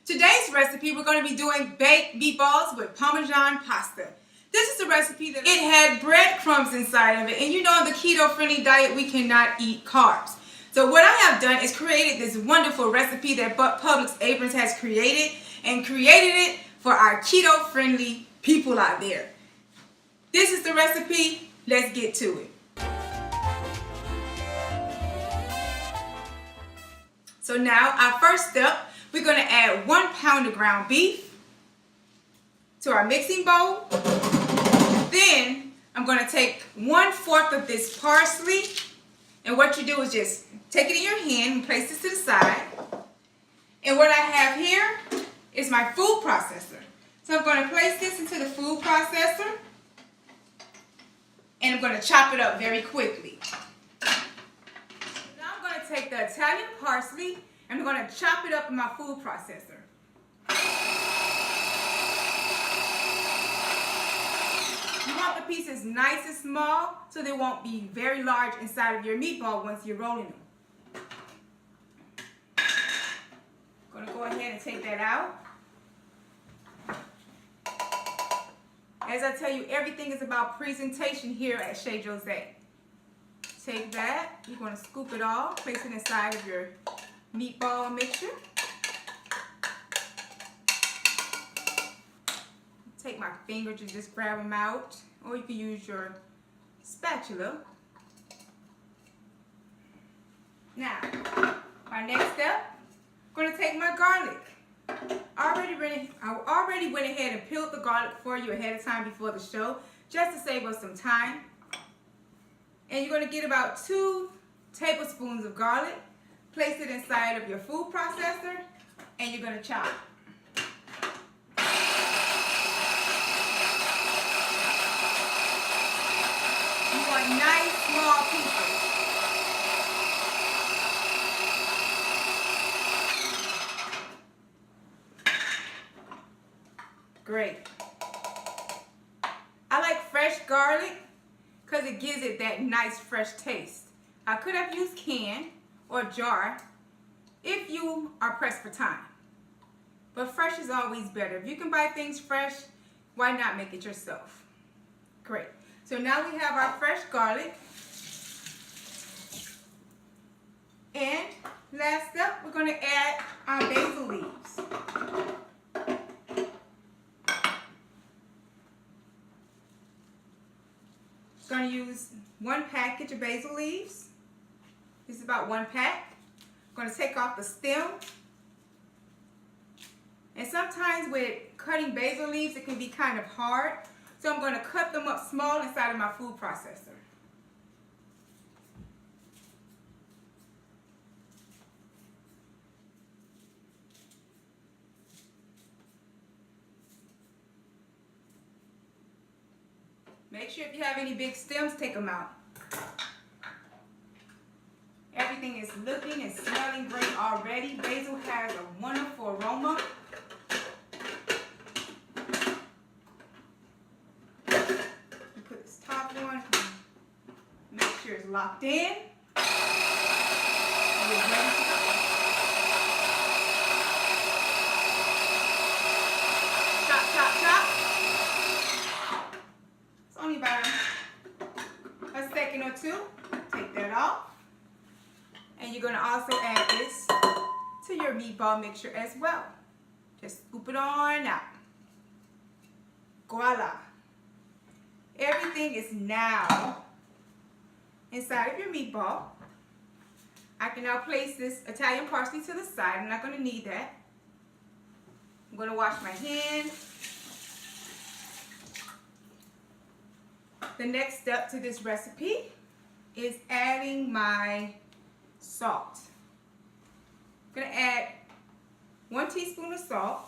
Today's recipe, we're going to be doing baked meatballs with Parmesan pasta. This is a recipe that it had breadcrumbs inside of it. And you know, on the keto-friendly diet, we cannot eat carbs. So what I have done is created this wonderful recipe that Publix Abrams has created it for our keto-friendly people out there. This is the recipe. Let's get to it. So now, our first step, we're going to add 1 pound of ground beef to our mixing bowl. Then, I'm going to take 1/4 of this parsley. And what you do is just take it in your hand and place this to the side. And what I have here is my food processor. So I'm going to place this into the food processor. And I'm going to chop it up very quickly. Now I'm going to take the Italian parsley and I'm going to chop it up in my food processor. You want the pieces nice and small so they won't be very large inside of your meatball once you're rolling them. I'm going to go ahead and take that out. As I tell you, everything is about presentation here at Chez Jose. Take that, you're going to scoop it all, place it inside of your meatball mixture. Take my finger to just grab them out, or you can use your spatula. Now, my next step, I'm going to take my garlic. I already went ahead and peeled the garlic for you ahead of time before the show, just to save us some time. And you're going to get about 2 tablespoons of garlic, place it inside of your food processor, and you're going to chop. You want nice small pieces. Great. I like fresh garlic because it gives it that nice fresh taste. I could have used canned or jar if you are pressed for time. But fresh is always better. If you can buy things fresh, why not make it yourself? Great. So now we have our fresh garlic. And last up, we're going to add our basil leaves. Going to use 1 package of basil leaves. This is about 1 pack. I'm going to take off the stem. And sometimes with cutting basil leaves, it can be kind of hard. So I'm going to cut them up small inside of my food processor. Make sure if you have any big stems, take them out. Everything is looking and smelling great already. Basil has a wonderful aroma. You put this top on, make sure it's locked in. And we're ready to go. Chop, chop, chop. Only about a second or 2. Take that off. And you're going to also add this to your meatball mixture as well. Just scoop it on out. Voila. Everything is now inside of your meatball. I can now place this Italian parsley to the side. I'm not going to need that. I'm going to wash my hands. The next step to this recipe is adding my salt. I'm going to add 1 teaspoon of salt.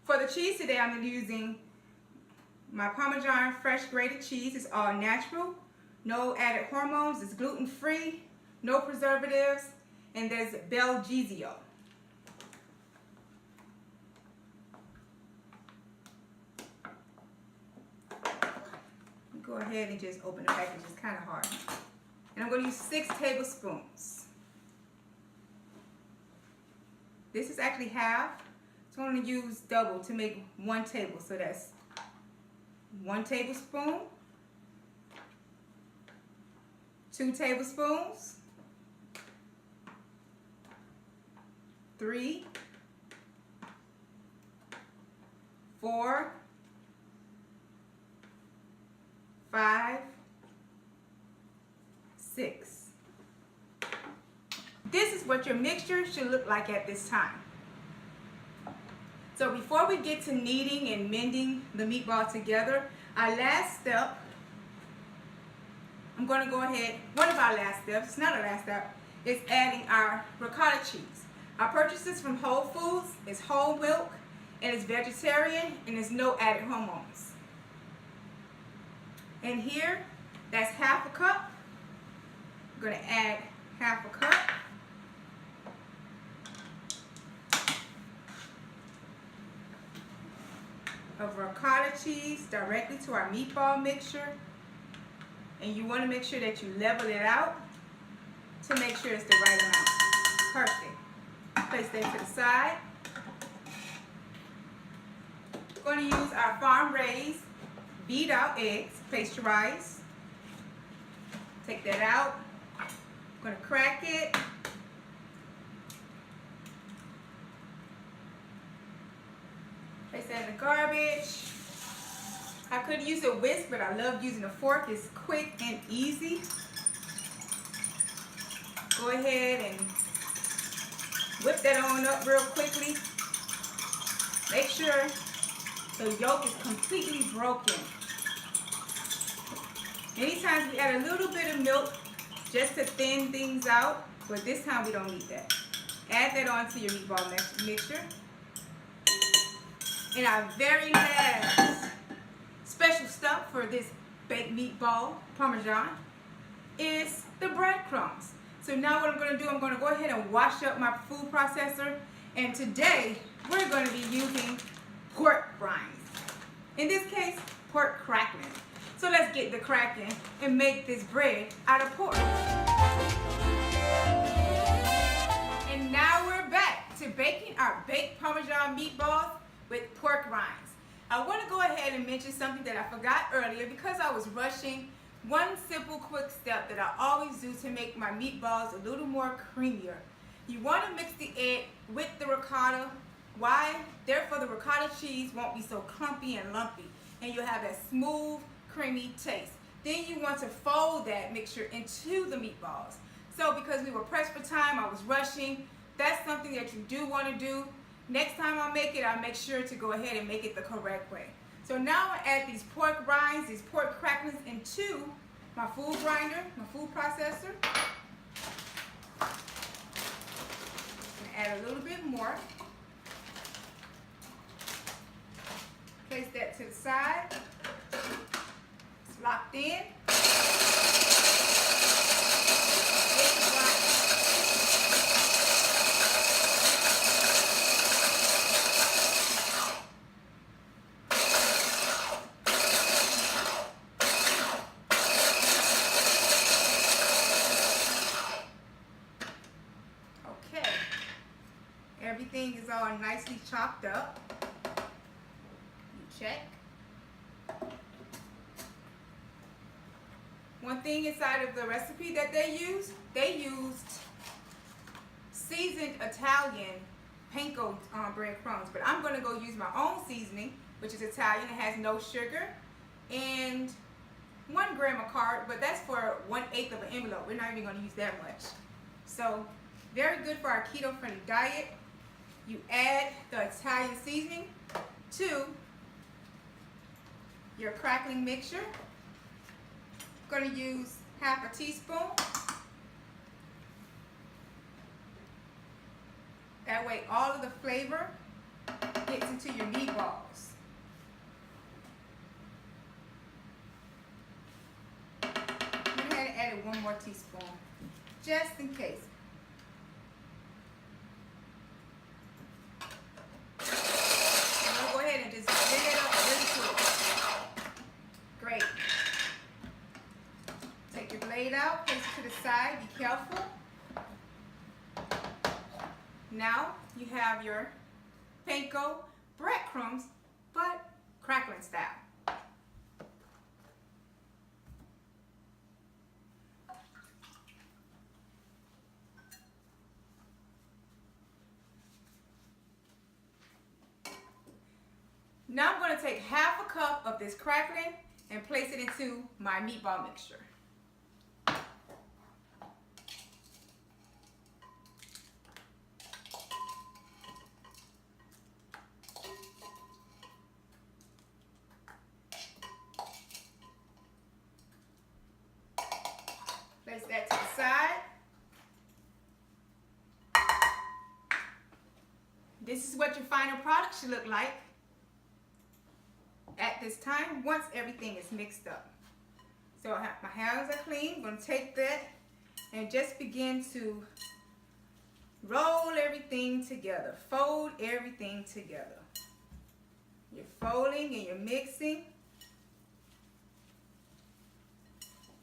For the cheese today, I'm using my Parmesan fresh grated cheese. It's all natural, no added hormones, it's gluten-free, no preservatives, and there's Belgisio. go ahead and just open the package. It's kind of hard. And I'm going to use 6 tablespoons. This is actually half. So I'm going to use double to make 1 table. So that's 1 tablespoon, 2 tablespoons, 3, 4, 5, 6. This is what your mixture should look like at this time. So before we get to kneading and mending the meatball together, our last step, I'm going to go ahead, one of our last steps, it's not our last step, is adding our ricotta cheese. I purchased this from Whole Foods. It's whole milk and it's vegetarian and there's no added hormones. And here, that's half a cup. I'm going to add half a cup. Of ricotta cheese directly to our meatball mixture. And you want to make sure that you level it out to make sure it's the right amount. Perfect. Place that to the side. We're going to use our farm-raised beat out eggs, pasteurized. Take that out. I'm going to crack it. Place that in the garbage. I could use a whisk, but I love using a fork. It's quick and easy. Go ahead and whip that on up real quickly. Make sure the yolk is completely broken. Many times we add a little bit of milk just to thin things out, but this time we don't need that. Add that onto your meatball mixture. And our very last special stuff for this baked meatball Parmesan is the breadcrumbs. So now what I'm going to do, I'm going to go ahead and wash up my food processor. And today we're going to be using pork rinds. In this case, pork cracklings. So let's get the cracking and make this bread out of pork. And now we're back to baking our baked Parmesan meatballs with pork rinds. I want to go ahead and mention something that I forgot earlier because I was rushing. One simple quick step that I always do to make my meatballs a little more creamier. You want to mix the egg with the ricotta. Why? Therefore the ricotta cheese won't be so clumpy and lumpy and you'll have that smooth, creamy taste. Then you want to fold that mixture into the meatballs. So because we were pressed for time, I was rushing. That's something that you do want to do. Next time I make it, I'll make sure to go ahead and make it the correct way. So now I add these pork rinds, these pork cracklings into my food grinder, my food processor. Add a little bit more. Place that to the side. It's locked in. Everything is all nicely chopped up. You check. One thing inside of the recipe that they used seasoned Italian panko breadcrumbs, but I'm going to go use my own seasoning, which is Italian. It has no sugar and 1 gram of carb, but that's for 1/8 of an envelope. We're not even going to use that much. So very good for our keto-friendly diet. You add the Italian seasoning to your crackling mixture. I'm going to use half a teaspoon. That way all of the flavor gets into your meatballs. I'm going to add 1 more teaspoon, just in case. I'm going to go ahead and just blend it up really quick. Great. laid out, place it to the side, be careful. Now you have your panko breadcrumbs, but crackling style. Now I'm going to take half a cup of this crackling and place it into my meatball mixture. Place that to the side. This is what your final product should look like at this time once everything is mixed up. So my hands are clean. I'm going to take that and just begin to roll everything together. Fold everything together. You're folding and you're mixing.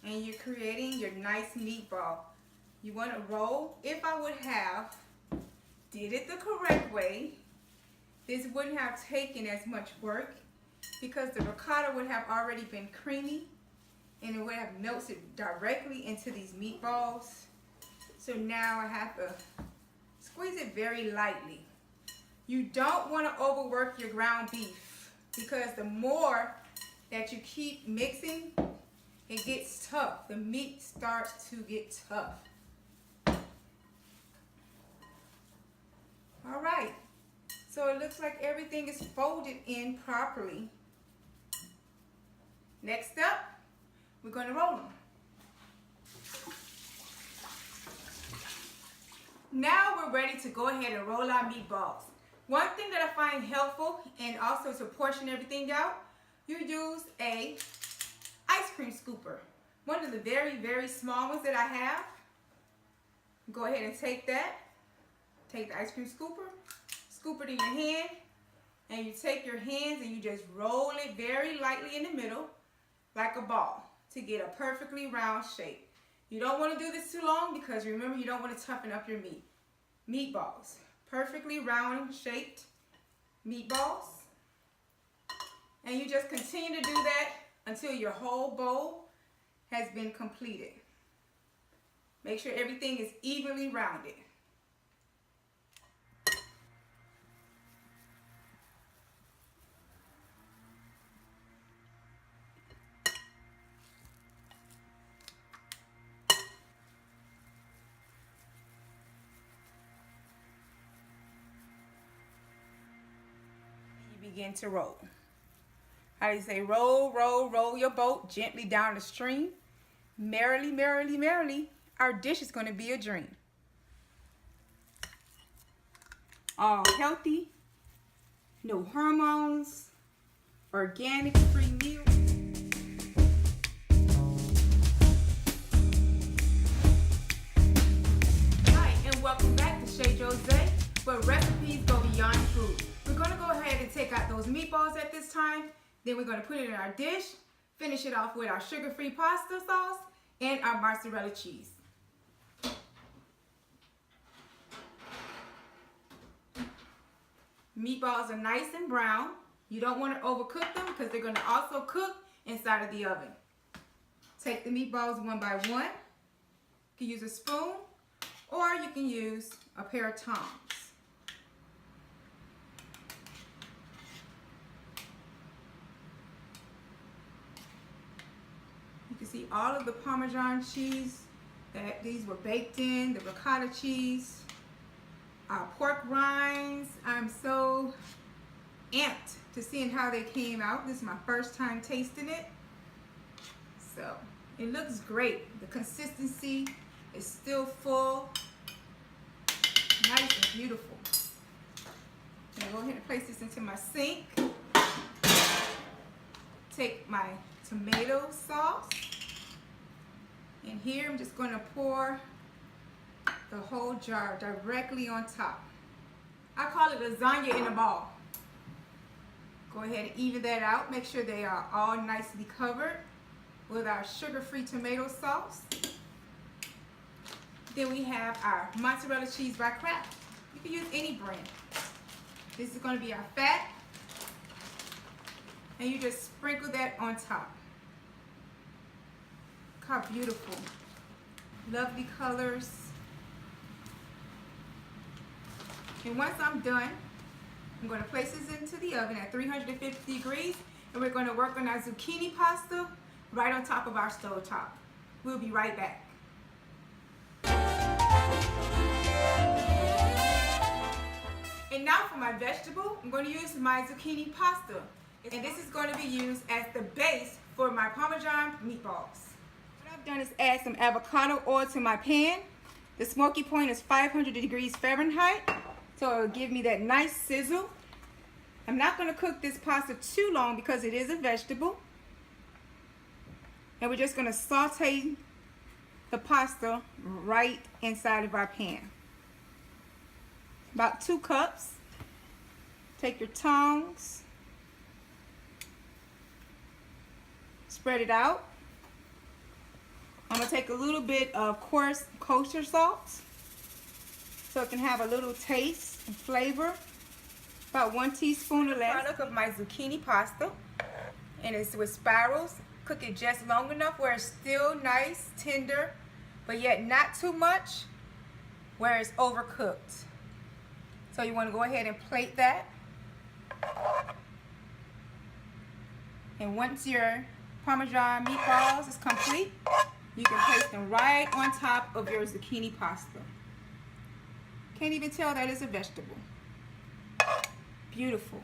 And you're creating your nice meatball. You want to roll. If I would have did it the correct way, this wouldn't have taken as much work because the ricotta would have already been creamy and it would have melted directly into these meatballs. So now I have to squeeze it very lightly. You don't want to overwork your ground beef because the more that you keep mixing, it gets tough. The meat starts to get tough. All right, so it looks like everything is folded in properly. Next up, we're going to roll them. Now we're ready to go ahead and roll our meatballs. One thing that I find helpful and also to portion everything out, you use a ice cream scooper. One of the very, very small ones that I have. Go ahead and take that. Take the ice cream scooper, scoop it in your hand, and you take your hands and you just roll it very lightly in the middle like a ball to get a perfectly round shape. You don't want to do this too long because remember you don't want to toughen up your meatballs. Perfectly round shaped meatballs. And you just continue to do that until your whole bowl has been completed. Make sure everything is evenly rounded. Begin to roll. How do you say? Roll, roll, roll your boat gently down the stream. Merrily, merrily, merrily, our dish is going to be a dream. All healthy, no hormones, organic, free meals. Hi, and welcome back to Chez Jose, where recipes go beyond food. We're going to go ahead and take out those meatballs at this time. Then we're going to put it in our dish, finish it off with our sugar-free pasta sauce and our mozzarella cheese. Meatballs are nice and brown. You don't want to overcook them because they're going to also cook inside of the oven. Take the meatballs one by one. You can use a spoon or you can use a pair of tongs. You can see all of the Parmesan cheese that these were baked in, the ricotta cheese, our pork rinds. I'm so amped to seeing how they came out. This is my first time tasting it. So it looks great. The consistency is still full, nice and beautiful. I'm gonna go ahead and place this into my sink. Take my tomato sauce. And here I'm just going to pour the whole jar directly on top. I call it lasagna in a ball. Go ahead and even that out. Make sure they are all nicely covered. with our sugar-free tomato sauce. Then we have our mozzarella cheese by Kraft. You can use any brand. This is going to be our fat. And you just sprinkle that on top. Look how beautiful. Lovely colors. And once I'm done, I'm going to place this into the oven at 350 degrees. And we're going to work on our zucchini pasta right on top of our stove top. We'll be right back. And now for my vegetable, I'm going to use my zucchini pasta. And this is going to be used as the base for my Parmesan meatballs. What I've done is add some avocado oil to my pan. The smoky point is 500 degrees Fahrenheit, so it'll give me that nice sizzle. I'm not going to cook this pasta too long because it is a vegetable. And we're just going to saute the pasta right inside of our pan. About 2 cups. Take your tongs, spread it out. I'm going to take a little bit of coarse kosher salt so it can have a little taste and flavor. About 1 teaspoon or less. Product of my zucchini pasta, and it's with spirals. Cook it just long enough where it's still nice, tender, but yet not too much where it's overcooked. So you want to go ahead and plate that. And once your Parmesan meatballs is complete, you can place them right on top of your zucchini pasta. Can't even tell that it's a vegetable. Beautiful.